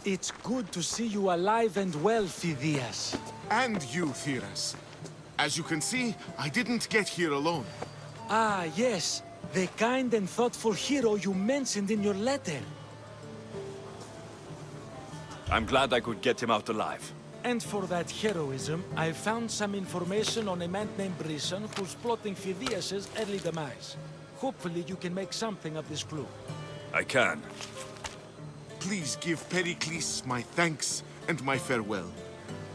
It's good to see you alive and well, Phidias. And you, Theras. As you can see, I didn't get here alone. Ah, yes. The kind and thoughtful hero you mentioned in your letter. I'm glad I could get him out alive. And for that heroism, I found some information on a man named Brisson who's plotting Phidias' early demise. Hopefully you can make something of this clue. I can. Please give Perikles my thanks and my farewell.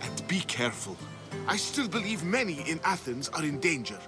And be careful. I still believe many in Athens are in danger.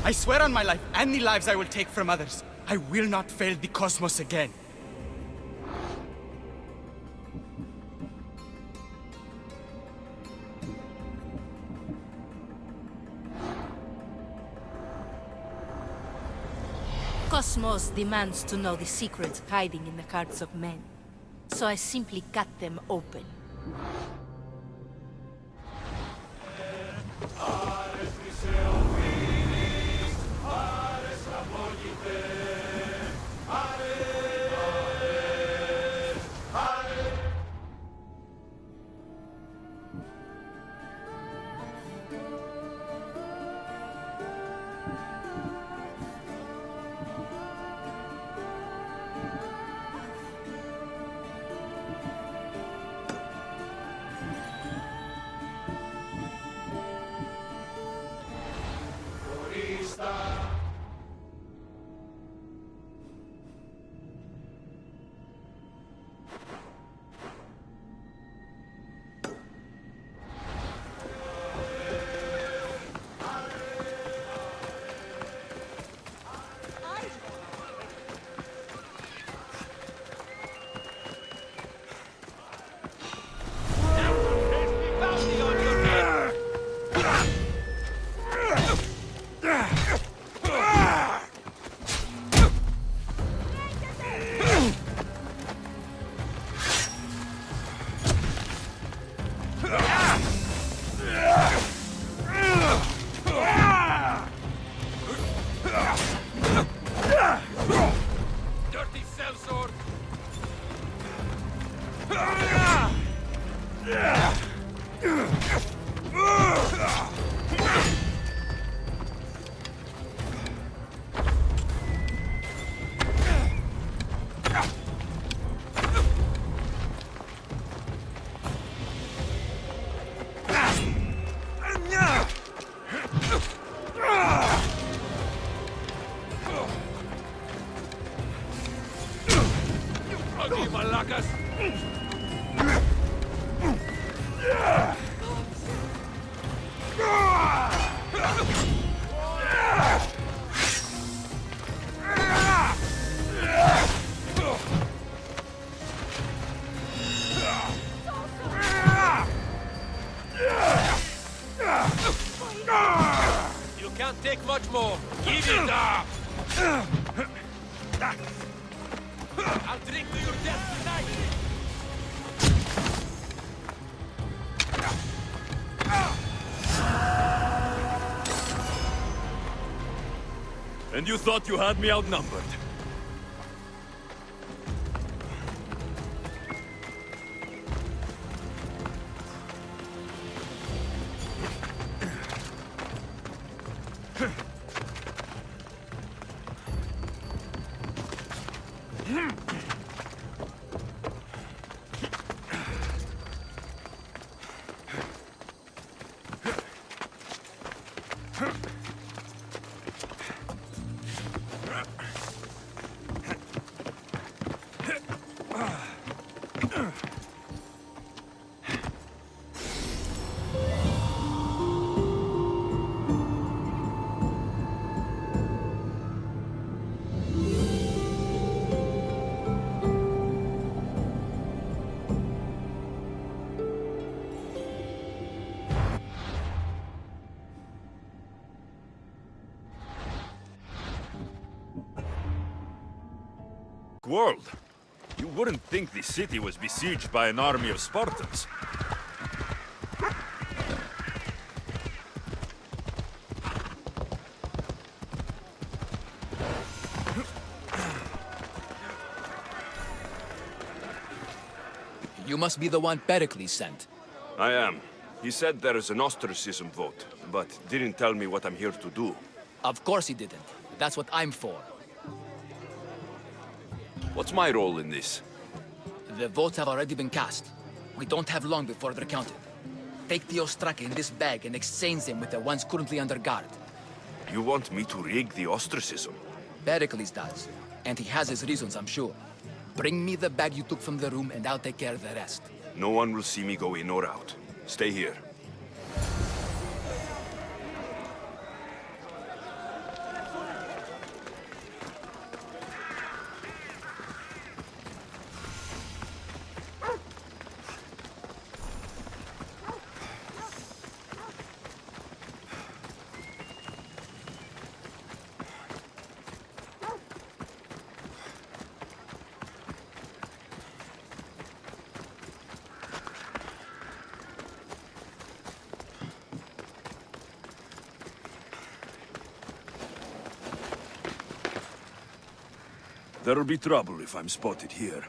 I swear on my life and the lives I will take from others, I will not fail the cosmos again. Cosmos demands to know the secrets hiding in the hearts of men. So I simply cut them open. You can't take much more. Give it up! I'll drink to your death tonight! And you thought you had me outnumbered? dark world. You wouldn't think the city was besieged by an army of Spartans. You must be the one Perikles sent. I am. He said there is an ostracism vote, but didn't tell me what I'm here to do. Of course he didn't. That's what I'm for. What's my role in this? The votes have already been cast. We don't have long before they're counted. Take the ostraka in this bag and exchange them with the ones currently under guard. You want me to rig the ostracism? Perikles does. And he has his reasons, I'm sure. Bring me the bag you took from the room and I'll take care of the rest. No one will see me go in or out. Stay here. There'll be trouble if I'm spotted here.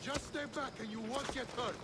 Just stay back and you won't get hurt.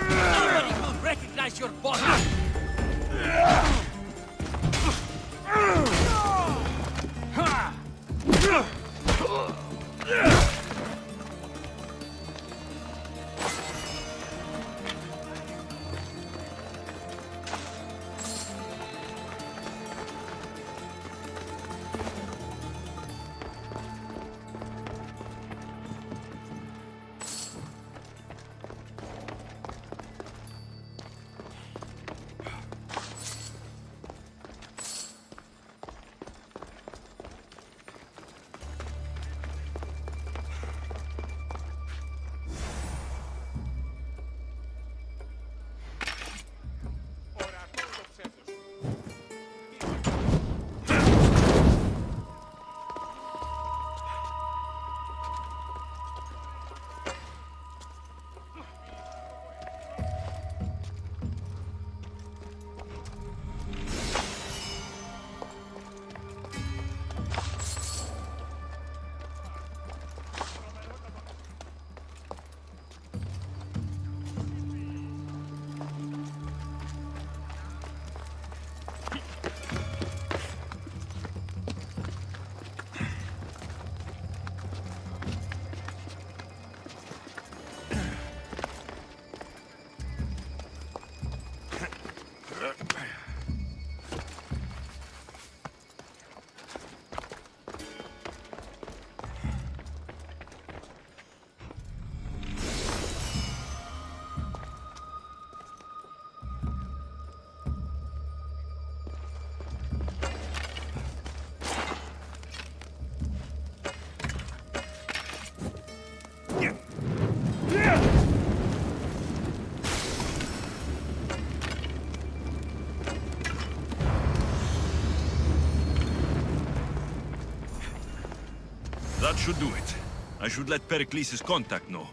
Nobody will recognize your boss! That should do it. I should let Perikles' contact know.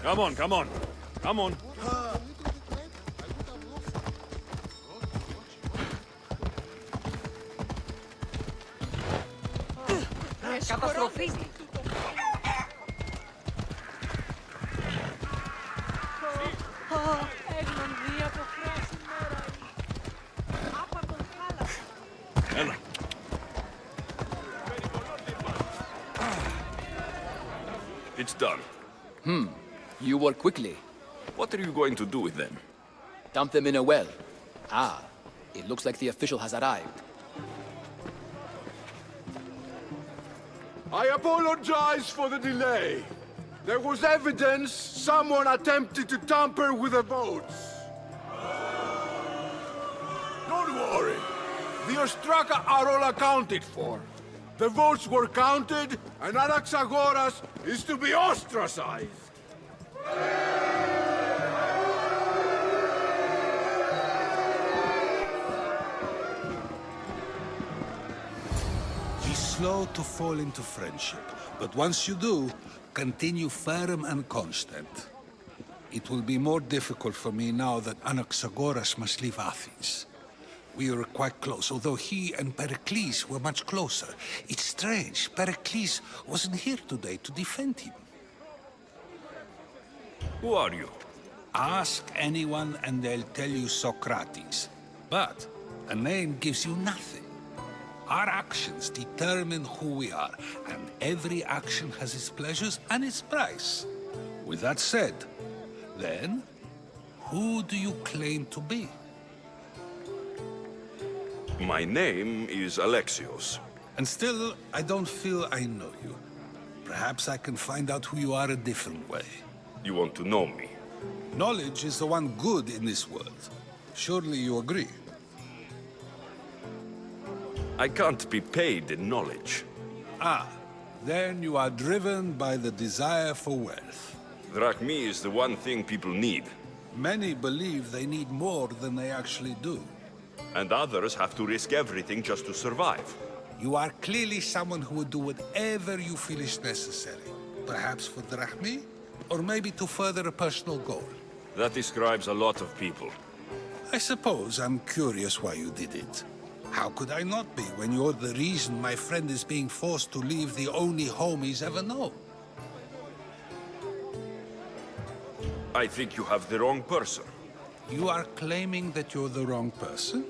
Come on, come on. Come on. Καταστροφή. Έγνον από φράση μέρα. Άπατον χάλα. Έλα. It's done. You work quickly. What are you going to do with them? Dump them in a well. Ah, it looks like the official has arrived. I apologize for the delay. There was evidence someone attempted to tamper with the votes. Don't worry. The Ostraka are all accounted for. The votes were counted, and Anaxagoras is to be ostracized. Be slow to fall into friendship, but once you do, continue firm and constant. It will be more difficult for me now that Anaxagoras must leave Athens. We were quite close, although he and Perikles were much closer. It's strange, Perikles wasn't here today to defend him. Who are you? Ask anyone and they'll tell you Socrates. But a name gives you nothing. Our actions determine who we are, and every action has its pleasures and its price. With that said, Then, who do you claim to be? My name is Alexios. And still, I don't feel I know you. Perhaps I can find out who you are a different way. You want to know me? Knowledge is the one good in this world. Surely you agree? I can't be paid in knowledge. Ah, then you are driven by the desire for wealth. Drachmi is the one thing people need, Many believe they need more than they actually do. and others have to risk everything just to survive. You are clearly someone who would do whatever you feel is necessary. Perhaps for drachmi, or maybe to further a personal goal. That describes a lot of people. I suppose I'm curious why you did it. How could I not be when you're the reason my friend is being forced to leave the only home he's ever known? I think you have the wrong person. You are claiming that you're the wrong person?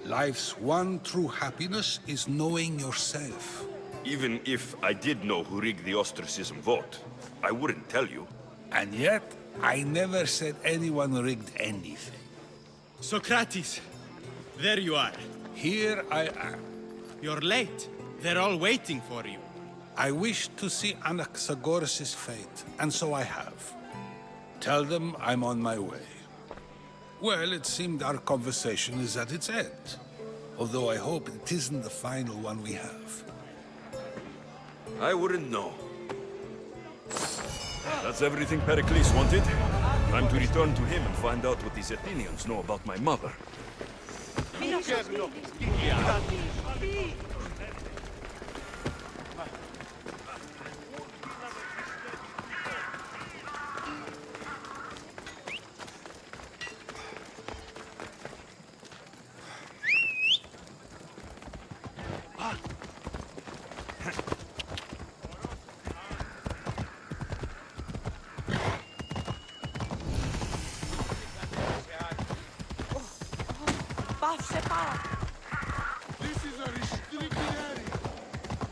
Life's one true happiness is knowing yourself. Even if I did know who rigged the ostracism vote, I wouldn't tell you. And yet, I never said anyone rigged anything. Socrates, there you are. Here I am. You're late. They're all waiting for you. I wish to see Anaxagoras' fate, and so I have. Tell them I'm on my way. Well, it seemed our conversation is at its end. Although I hope it isn't the final one we have. I wouldn't know. That's everything Perikles wanted. Time to return to him and find out what these Athenians know about my mother.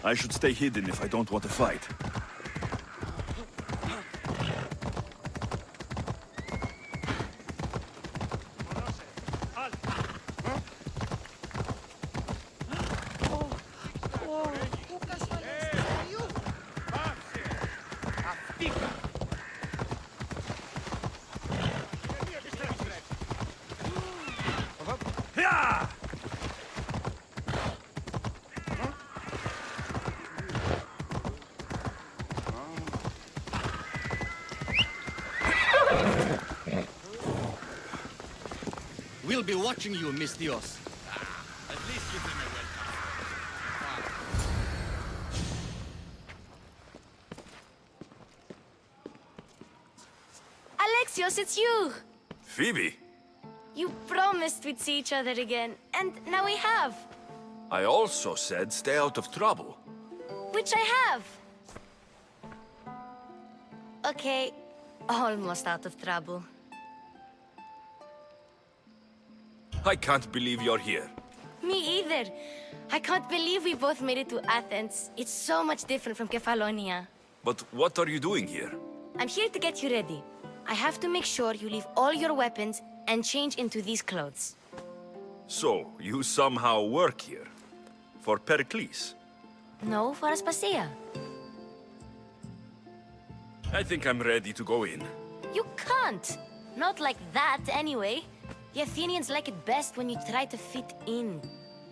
I should stay hidden if I don't want to fight. We'll be watching you, Miss Dios. At least give them a welcome. Alexios, it's you! Phoebe? You promised we'd see each other again, and now we have. I also said stay out of trouble. Which I have. Okay, almost out of trouble. I can't believe you're here. Me either. I can't believe we both made it to Athens. It's so much different from Kefalonia. But what are you doing here? I'm here to get you ready. I have to make sure you leave all your weapons and change into these clothes. So, you somehow work here? For Perikles? No, for Aspasia. I think I'm ready to go in. You can't. Not like that, anyway. The Athenians like it best when you try to fit in.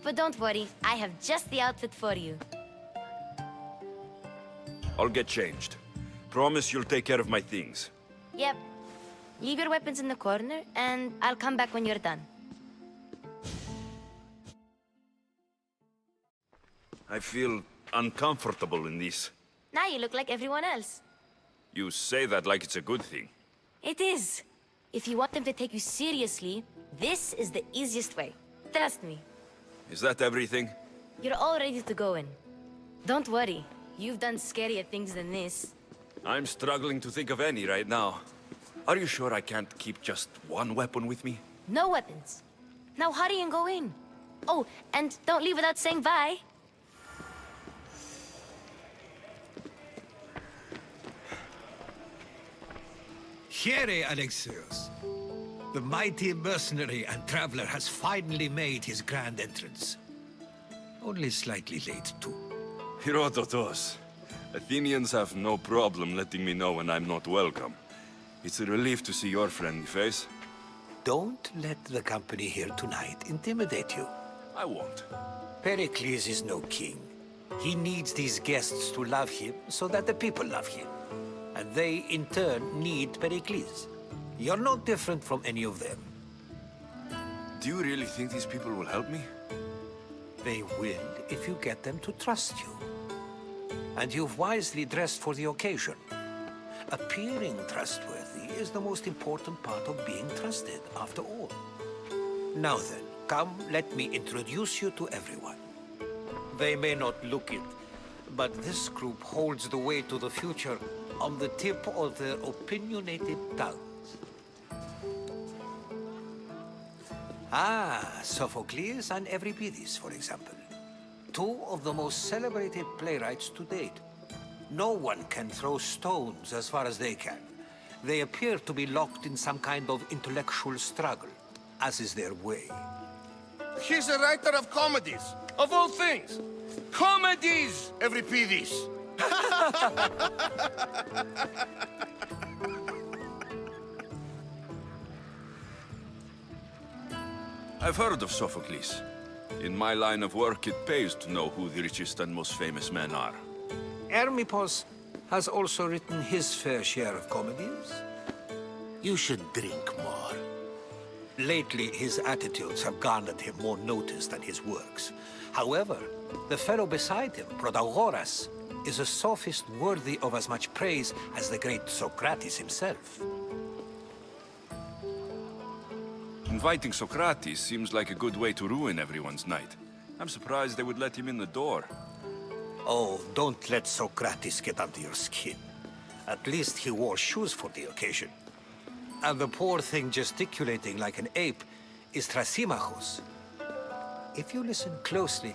But don't worry, I have just the outfit for you. I'll get changed. Promise you'll take care of my things. Yep. Leave your weapons in the corner, and I'll come back when you're done. I feel uncomfortable in this. Now you look like everyone else. You say that like it's a good thing. It is. If you want them to take you seriously, this is the easiest way. Trust me. Is that everything? You're all ready to go in. Don't worry. You've done scarier things than this. I'm struggling to think of any right now. Are you sure I can't keep just one weapon with me? No weapons. Now hurry and go in. Oh, and don't leave without saying bye. Here, Alexios. The mighty mercenary and traveler has finally made his grand entrance. Only slightly late, too. Herodotos. Athenians have no problem letting me know when I'm not welcome. It's a relief to see your friendly face. Don't let the company here tonight intimidate you. I won't. Perikles is no king. He needs these guests to love him so that the people love him. And they, in turn, need Perikles. You're no different from any of them. Do you really think these people will help me? They will if you get them to trust you. And you've wisely dressed for the occasion. Appearing trustworthy is the most important part of being trusted, after all. Now then, come, let me introduce you to everyone. They may not look it, but this group holds the way to the future on the tip of their opinionated tongues. Ah, Sophocles and Euripides, for example. Two of the most celebrated playwrights to date. No one can throw stones as far as they can. They appear to be locked in some kind of intellectual struggle, as is their way. He's a writer of comedies, of all things. Comedies, Euripides. I've heard of Sophocles. In my line of work, it pays to know who the richest and most famous men are. Hermippos has also written his fair share of comedies. You should drink more. Lately, his attitudes have garnered him more notice than his works. However, the fellow beside him, Protagoras, is a sophist worthy of as much praise as the great Socrates himself. Inviting Socrates seems like a good way to ruin everyone's night. I'm surprised they would let him in the door. Oh, don't let Socrates get under your skin. At least he wore shoes for the occasion. And the poor thing gesticulating like an ape is Thrasymachus. If you listen closely,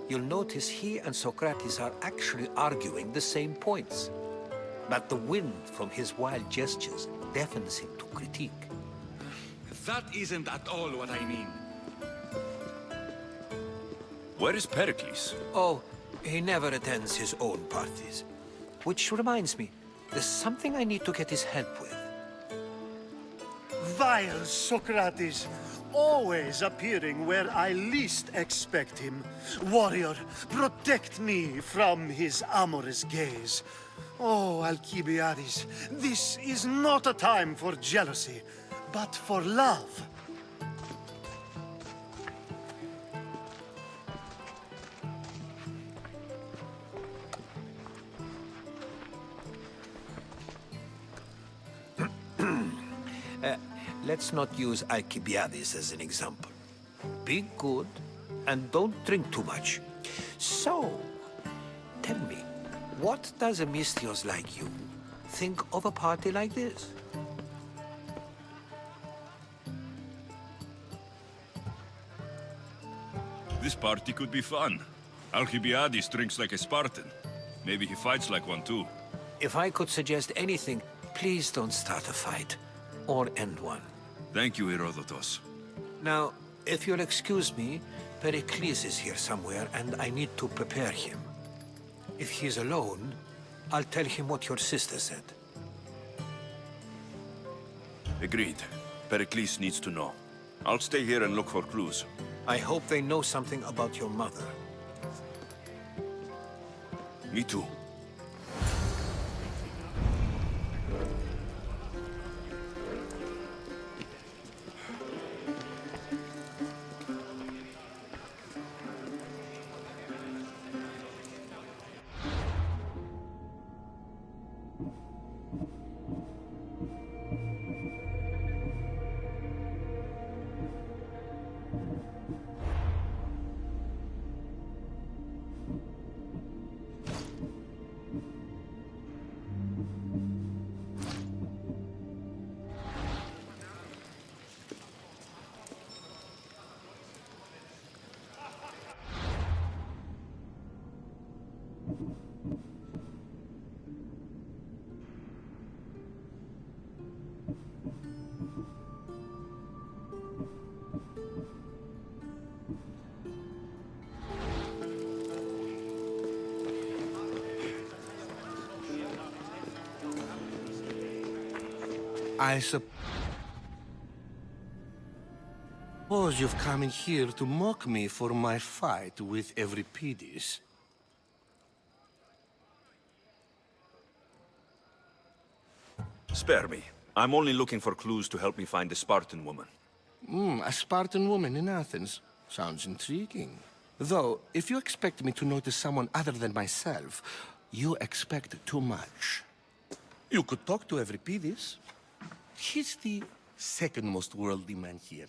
you'll notice he and Socrates are actually arguing the same points. But the wind from his wild gestures deafens him to critique. That isn't at all what I mean. Where is Perikles? Oh, he never attends his own parties. Which reminds me, there's something I need to get his help with. Vile Socrates, always appearing where I least expect him. Warrior, protect me from his amorous gaze. Oh, Alcibiades, this is not a time for jealousy, but for love. Let's not use Alcibiades as an example. Be good, and don't drink too much. So, tell me, what does a Misthios like you think of a party like this? This party could be fun. Alcibiades drinks like a Spartan. Maybe he fights like one too. If I could suggest anything, please don't start a fight, or end one. Thank you, Herodotos. Now, if you'll excuse me, Perikles is here somewhere, and I need to prepare him. If he's alone, I'll tell him what your sister said. Agreed. Perikles needs to know. I'll stay here and look for clues. I hope they know something about your mother. Me too. I suppose you've come in here to mock me for my fight with Euripides. Spare me. I'm only looking for clues to help me find a Spartan woman. A Spartan woman in Athens. Sounds intriguing. Though, if you expect me to notice someone other than myself, you expect too much. You could talk to Euripides. He's the second most worldly man here.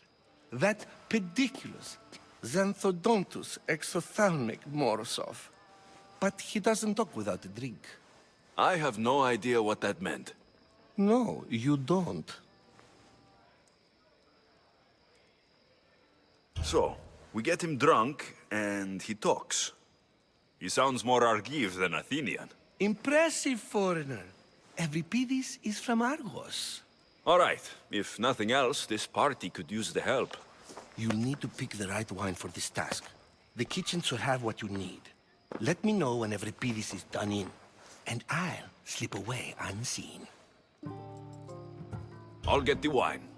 That pediculous, xanthodontus exophthalmic Morosov. But he doesn't talk without a drink. I have no idea what that meant. No, you don't. So, we get him drunk, and he talks. He sounds more Argive than Athenian. Impressive, foreigner. Euripides is from Argos. All right. If nothing else, this party could use the help. You'll need to pick the right wine for this task. The kitchen should have what you need. Let me know when Euripides is done in, and I'll slip away unseen. I'll get the wine.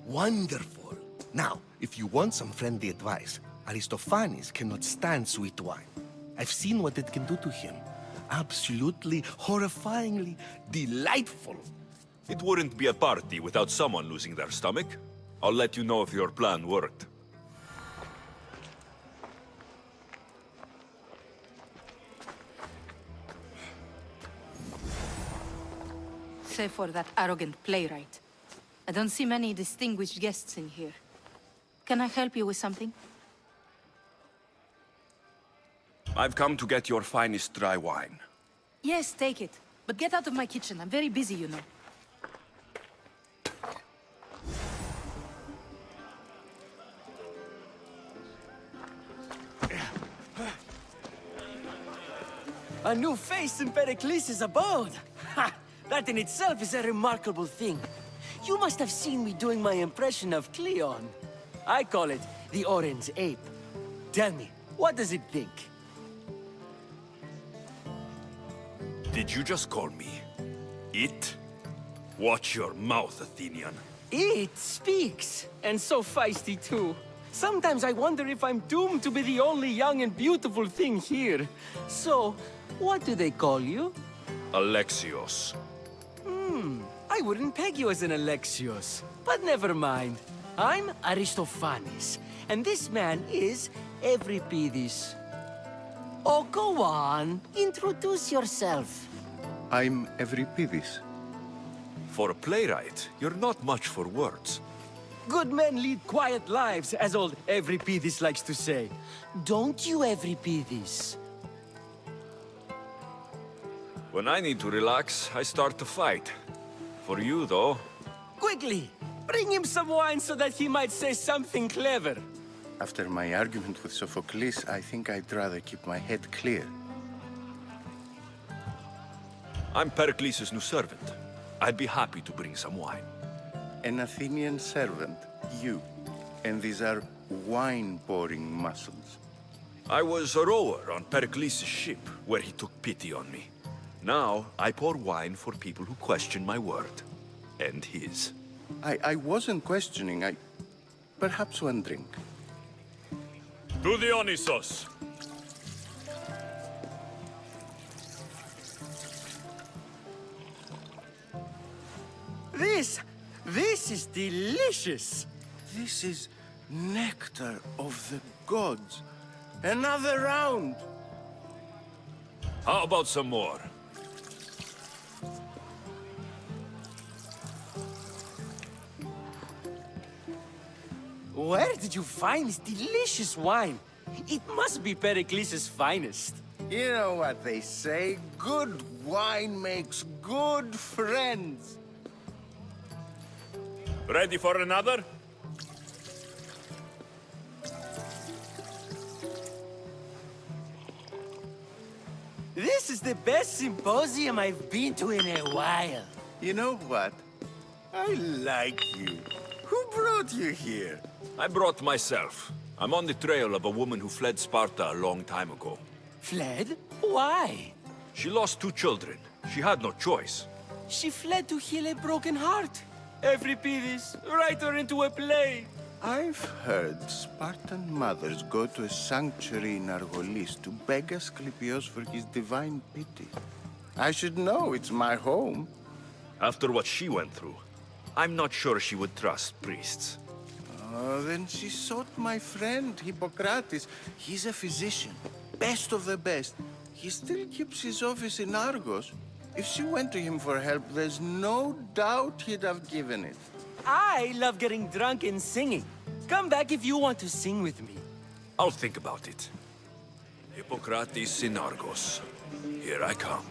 Wonderful. Now, if you want some friendly advice, Aristophanes cannot stand sweet wine. I've seen what it can do to him. Absolutely, horrifyingly delightful. It wouldn't be a party without someone losing their stomach. I'll let you know if your plan worked. Save for that arrogant playwright. I don't see many distinguished guests in here. Can I help you with something? I've come to get your finest dry wine. Yes, take it. But get out of my kitchen. I'm very busy, you know. A new face in Perikles' abode! Ha! That in itself is a remarkable thing. You must have seen me doing my impression of Cleon. I call it the Orange Ape. Tell me, what does it think? Did you just call me it? Watch your mouth, Athenian. It speaks, and so feisty too. Sometimes I wonder if I'm doomed to be the only young and beautiful thing here. So, what do they call you? Alexios. I wouldn't peg you as an Alexios. But never mind. I'm Aristophanes, and this man is Euripides. Oh, go on. Introduce yourself. I'm Euripides. For a playwright, you're not much for words. Good men lead quiet lives, as old Euripides likes to say. Don't you, Euripides? When I need to relax, I start to fight. For you, though... Quickly! Bring him some wine so that he might say something clever. After my argument with Sophocles, I think I'd rather keep my head clear. I'm Perikles' new servant. I'd be happy to bring some wine. An Athenian servant, you. And these are wine-pouring muscles. I was a rower on Perikles' ship, where he took pity on me. Now, I pour wine for people who question my word. And his. I wasn't questioning, perhaps one drink. To Dionysos! This is delicious! This is nectar of the gods. Another round! How about some more? Where did you find this delicious wine? It must be Perikles' finest. You know what they say, good wine makes good friends. Ready for another? This is the best symposium I've been to in a while. You know what? I like you. Who brought you here? I brought myself. I'm on the trail of a woman who fled Sparta a long time ago. Fled? Why? She lost 2 children. She had no choice. She fled to heal a broken heart. Every piece, write her into a play. I've heard Spartan mothers go to a sanctuary in Argolis to beg Asclepios for his divine pity. I should know, it's my home. After what she went through, I'm not sure she would trust priests. Oh, then she sought my friend, Hippocrates. He's a physician, best of the best. He still keeps his office in Argos. If she went to him for help, there's no doubt he'd have given it. I love getting drunk and singing. Come back if you want to sing with me. I'll think about it. Hippocrates in Argos. Here I come.